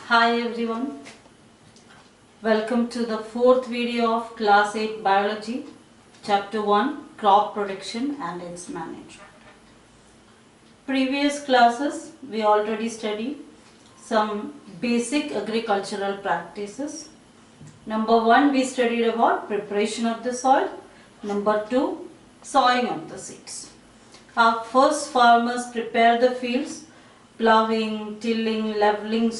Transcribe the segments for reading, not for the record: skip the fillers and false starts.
Hi everyone, welcome to the fourth video of Class 8 Biology, Chapter 1 Crop Production and its Management. Previous classes we already studied some basic agricultural practices. Number 1 we studied about preparation of the soil. Number 2 sowing of the seeds. First farmers prepare the fields, ploughing, tilling, leveling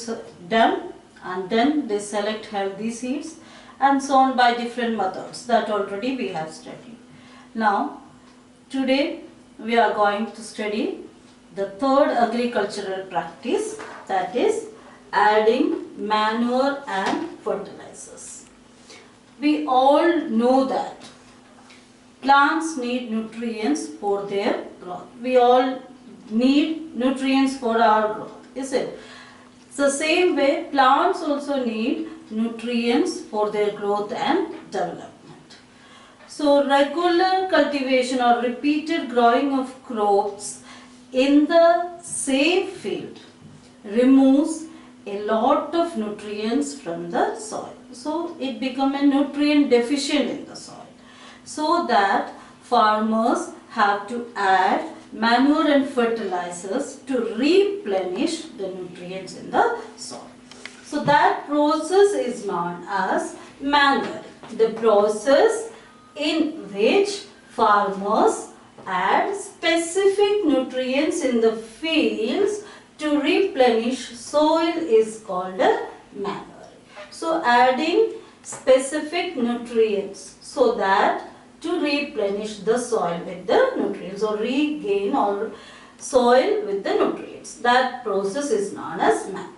done, and then they select healthy seeds and sown by different methods that already we have studied. Now today we are going to study the third agricultural practice, that is adding manure and fertilizers. We all know that plants need nutrients for their growth. We all need nutrients for our growth, is it? It's the same way plants also need nutrients for their growth and development. So regular cultivation or repeated growing of crops in the same field removes a lot of nutrients from the soil. So it becomes a nutrient deficient in the soil. So that farmers have to add manure and fertilizers to replenish the nutrients in the soil. So that process is known as manuring, the process in which farmers add specific nutrients in the fields to replenish soil is called manuring. So adding specific nutrients so that to replenish the soil with the nutrients or regain or soil with the nutrients. That process is known as manure.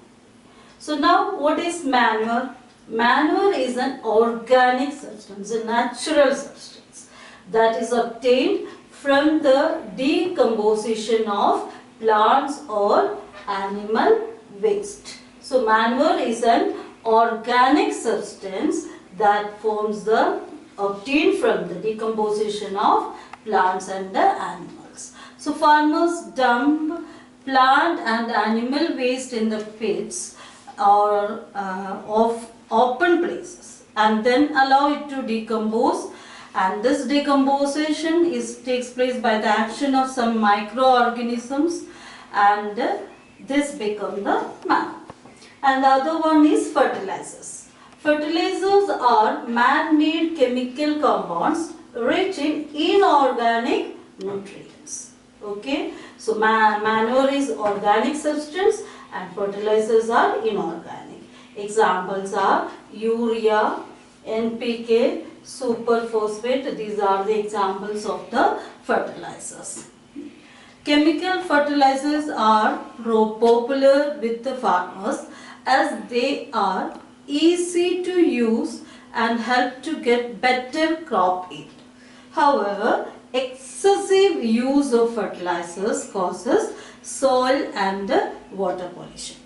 So now what is manure? Manure is an organic substance, a natural substance that is obtained from the decomposition of plants or animal waste. So manure is an organic substance that forms the obtained from the decomposition of plants and the animals. So farmers dump plant and animal waste in the pits or of open places and then allow it to decompose, and this decomposition takes place by the action of some microorganisms, and this becomes the manure. And the other one is fertilizers. Fertilizers are man-made chemical compounds rich in inorganic nutrients. Okay, so manure is organic substance and fertilizers are inorganic. Examples are urea, NPK, superphosphate. These are the examples of the fertilizers. Chemical fertilizers are popular with the farmers as they are easy to use and help to get better crop yield. However, excessive use of fertilizers causes soil and water pollution.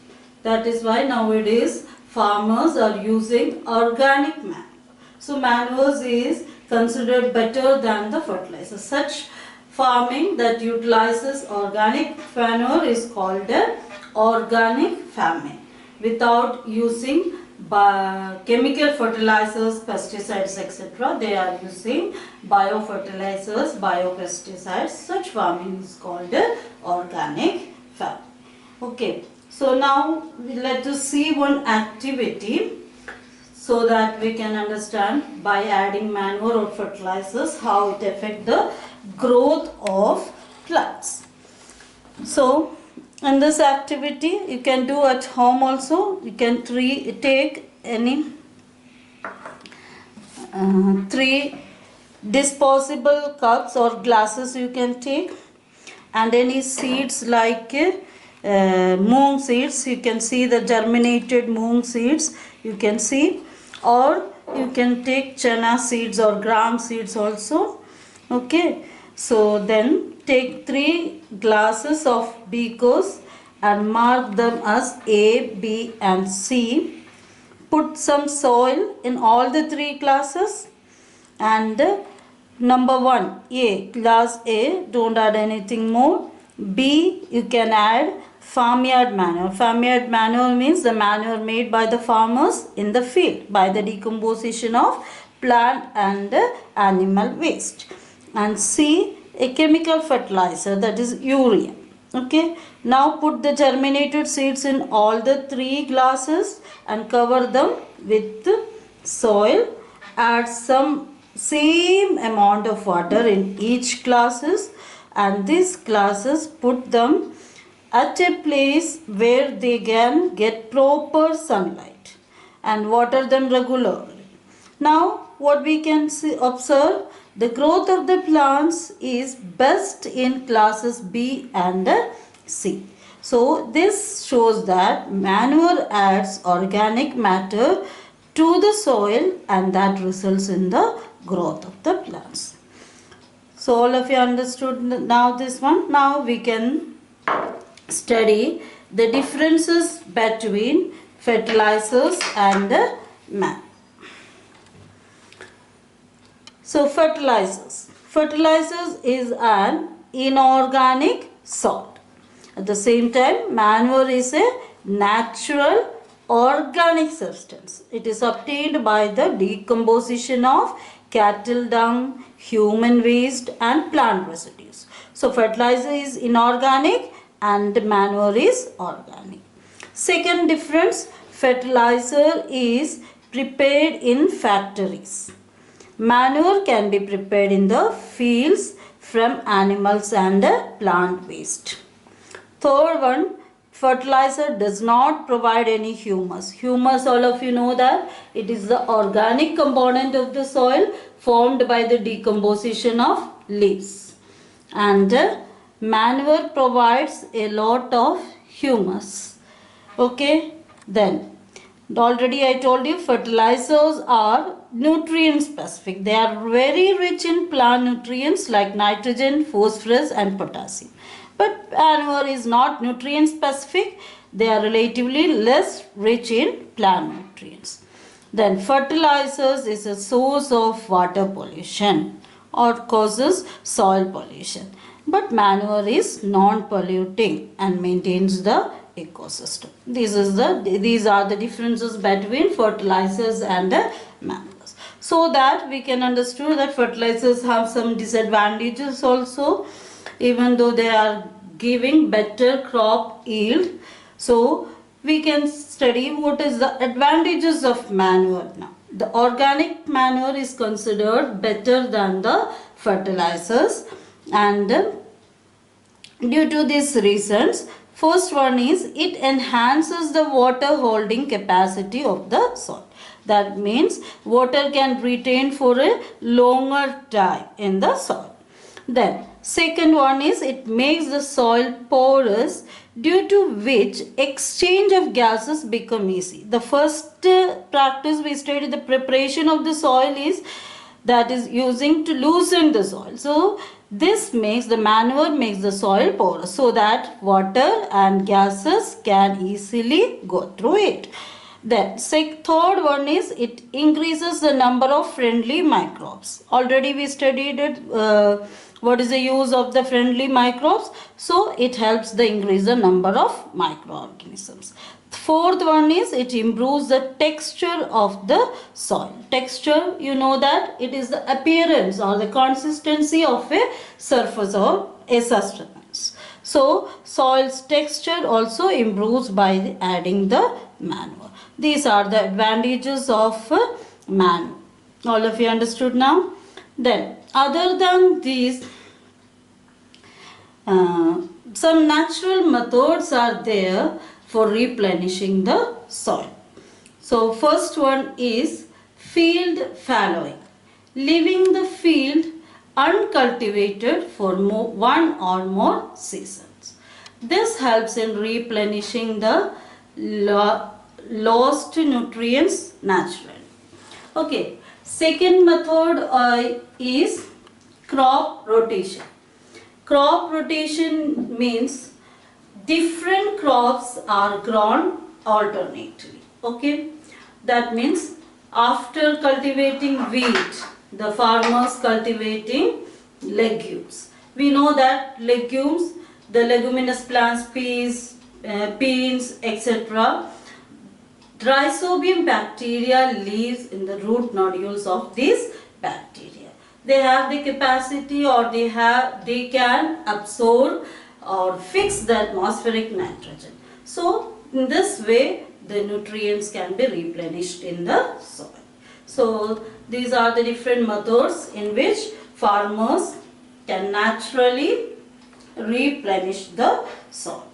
That is why nowadays farmers are using organic manure. So manure is considered better than the fertilizer. Such farming that utilizes organic manure is called organic farming. Without using chemical fertilizers, pesticides, etc. They are using biofertilizers, biopesticides. Such farming is called organic farming. Okay, so now let us see one activity so that we can understand by adding manure or fertilizers how it affects the growth of plants. So in this activity you can do at home also. You can take any 3 disposable cups or glasses you can take, and any seeds like moong seeds. You can see the germinated moong seeds you can see, or you can take chana seeds or gram seeds also. Okay, so then take 3 glasses of beakers and mark them as A, B and C. Put some soil in all the 3 glasses, and number 1, A, glass A, don't add anything more. B, you can add farmyard manure. Farmyard manure means the manure made by the farmers in the field by the decomposition of plant and animal waste. And C, a chemical fertilizer, that is urea. Okay, now put the germinated seeds in all the 3 glasses and cover them with soil. Add some same amount of water in each glasses, and these glasses put them at a place where they can get proper sunlight and water them regularly. Now what we can see, observe, the growth of the plants is best in classes B and C. So this shows that manure adds organic matter to the soil and that results in the growth of the plants. So all of you understood now this one. Now we can study the differences between fertilizers and manure. So fertilizers. Fertilizers is an inorganic salt. At the same time, manure is a natural organic substance. It is obtained by the decomposition of cattle dung, human waste and plant residues. So fertilizer is inorganic and manure is organic. Second difference, fertilizer is prepared in factories. Manure can be prepared in the fields from animals and plant waste. Third one, fertilizer does not provide any humus. Humus, all of you know that it is the organic component of the soil formed by the decomposition of leaves. And manure provides a lot of humus. Okay, then already I told you fertilizers are nutrient specific. They are very rich in plant nutrients like nitrogen, phosphorus and potassium. But manure is not nutrient specific. They are relatively less rich in plant nutrients. Then fertilizers is a source of water pollution or causes soil pollution. But manure is non-polluting and maintains the ecosystem. These are the differences between fertilizers and manures. So that we can understand that fertilizers have some disadvantages also, even though they are giving better crop yield. So we can study what is the advantages of manure now. The organic manure is considered better than the fertilizers, and due to these reasons, first one is it enhances the water holding capacity of the soil. That means water can retain for a longer time in the soil. Then second one is it makes the soil porous, due to which exchange of gases become easy. The first practice we studied, the preparation of the soil, is that is using to loosen the soil. So this makes the manure makes the soil porous so that water and gases can easily go through it. Then third one is it increases the number of friendly microbes. Already we studied it. What is the use of the friendly microbes? So it helps the increase the number of microorganisms. Fourth one is it improves the texture of the soil. Texture, you know that it is the appearance or the consistency of a surface or a substance. So soil's texture also improves by adding the manure. These are the advantages of manure. All of you understood now? Then other than these, some natural methods are there for replenishing the soil. So first one is field fallowing, leaving the field uncultivated for one or more seasons. This helps in replenishing the lost nutrients naturally. Okay, second method is crop rotation. Crop rotation means different crops are grown alternately. Okay, that means after cultivating wheat, the farmers cultivating legumes. We know that legumes, the leguminous plants, peas, beans, etc. Rhizobium bacteria lives in the root nodules of these bacteria. They have the capacity, or they can absorb or fix the atmospheric nitrogen. So in this way the nutrients can be replenished in the soil. So these are the different methods in which farmers can naturally replenish the soil.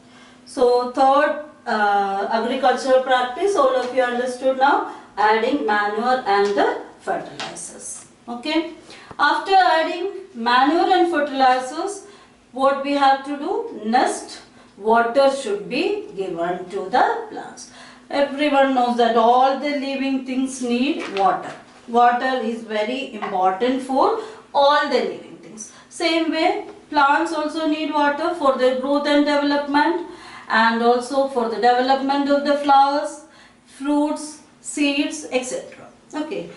So third agricultural practice, all of you understood now, adding manure and the fertilizers. Okay. After adding manure and fertilizers, what we have to do? Next, water should be given to the plants. Everyone knows that all the living things need water. Water is very important for all the living things. Same way, plants also need water for their growth and development, and also for the development of the flowers, fruits, seeds, etc. Okay.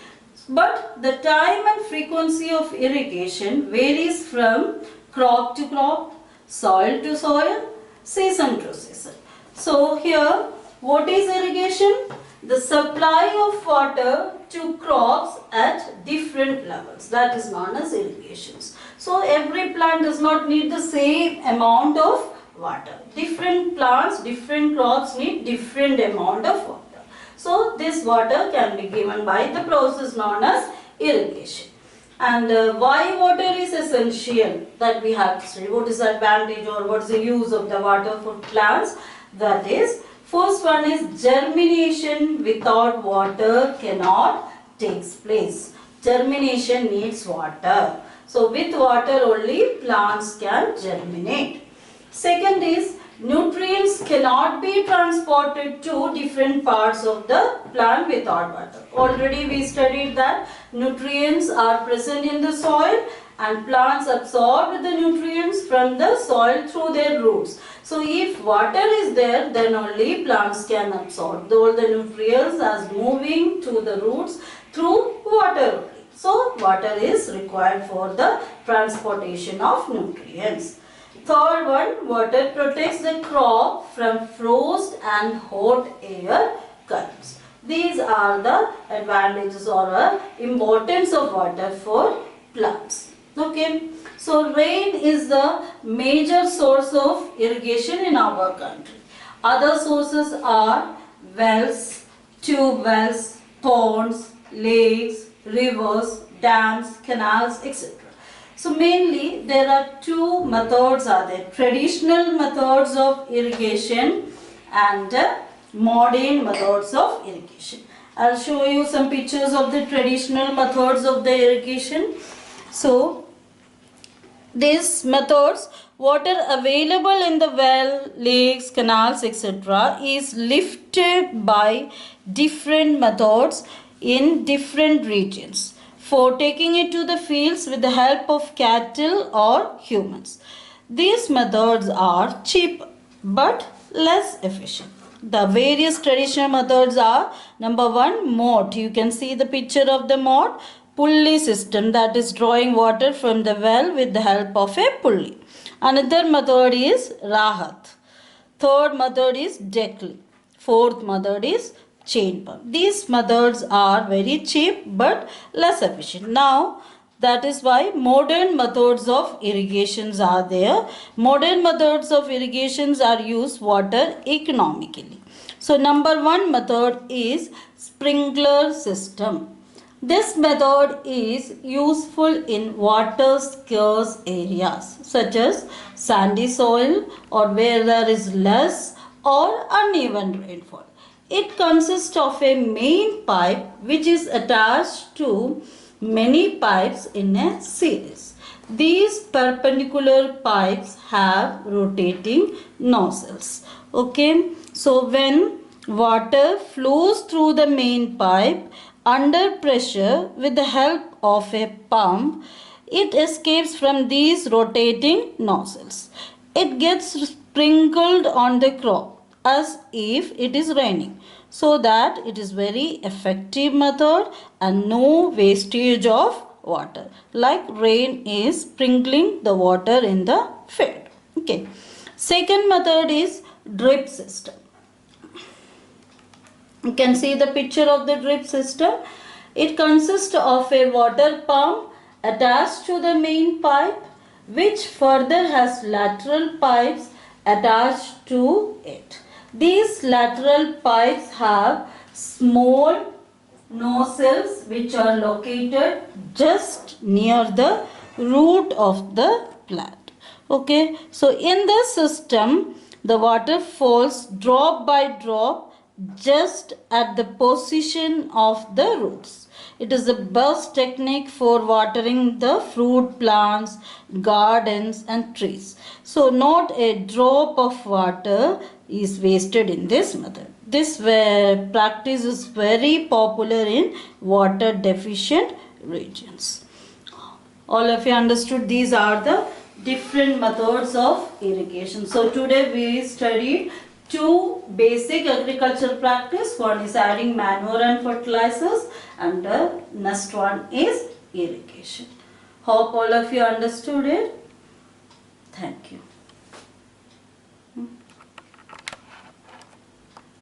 But the time and frequency of irrigation varies from crop to crop, soil to soil, season to season. So here, what is irrigation? The supply of water to crops at different levels. That is known as irrigations. So every plant does not need the same amount of water. Different plants, different crops need different amount of water. So this water can be given by the process known as irrigation. And why water is essential, that we have to study. What is the advantage or what is the use of the water for plants? That is, first one is germination without water cannot take place. Germination needs water. So with water only plants can germinate. Second is, nutrients cannot be transported to different parts of the plant without water. Already we studied that nutrients are present in the soil and plants absorb the nutrients from the soil through their roots. So if water is there, then only plants can absorb all the nutrients as moving to the roots through water only. So water is required for the transportation of nutrients. Third one, water protects the crop from frost and hot air currents. These are the advantages or importance of water for plants. Okay. So rain is the major source of irrigation in our country. Other sources are wells, tube wells, ponds, lakes, rivers, dams, canals, etc. So mainly there are two methods are there. Traditional methods of irrigation and modern methods of irrigation. I'll show you some pictures of the traditional methods of the irrigation. So these methods, water available in the well, lakes, canals, etc. is lifted by different methods in different regions for taking it to the fields with the help of cattle or humans. These methods are cheap but less efficient. The various traditional methods are, number one, moat. You can see the picture of the moat, pulley system, that is drawing water from the well with the help of a pulley. Another method is rahat. Third method is deckley. Fourth method is chain pump. These methods are very cheap but less efficient. Now that is why modern methods of irrigations are there. Modern methods of irrigations are use water economically. So number one method is sprinkler system. This method is useful in water scarce areas such as sandy soil or where there is less or uneven rainfall. It consists of a main pipe which is attached to many pipes in a series. These perpendicular pipes have rotating nozzles. Okay, so when water flows through the main pipe under pressure with the help of a pump, it escapes from these rotating nozzles. It gets sprinkled on the crop as if it is raining, so that it is very effective method and no wastage of water, like rain is sprinkling the water in the field. Okay. Second method is drip system. You can see the picture of the drip system. It consists of a water pump attached to the main pipe, which further has lateral pipes attached to it. These lateral pipes have small nozzles which are located just near the root of the plant. Okay, so in this system, the water falls drop by drop just at the position of the roots. It is the best technique for watering the fruit plants, gardens and trees. So not a drop of water is wasted in this method. This practice is very popular in water deficient regions. All of you understood these are the different methods of irrigation. So today we studied two basic agricultural practice. One is adding manure and fertilizers, and the next one is irrigation. Hope all of you understood it. Thank you.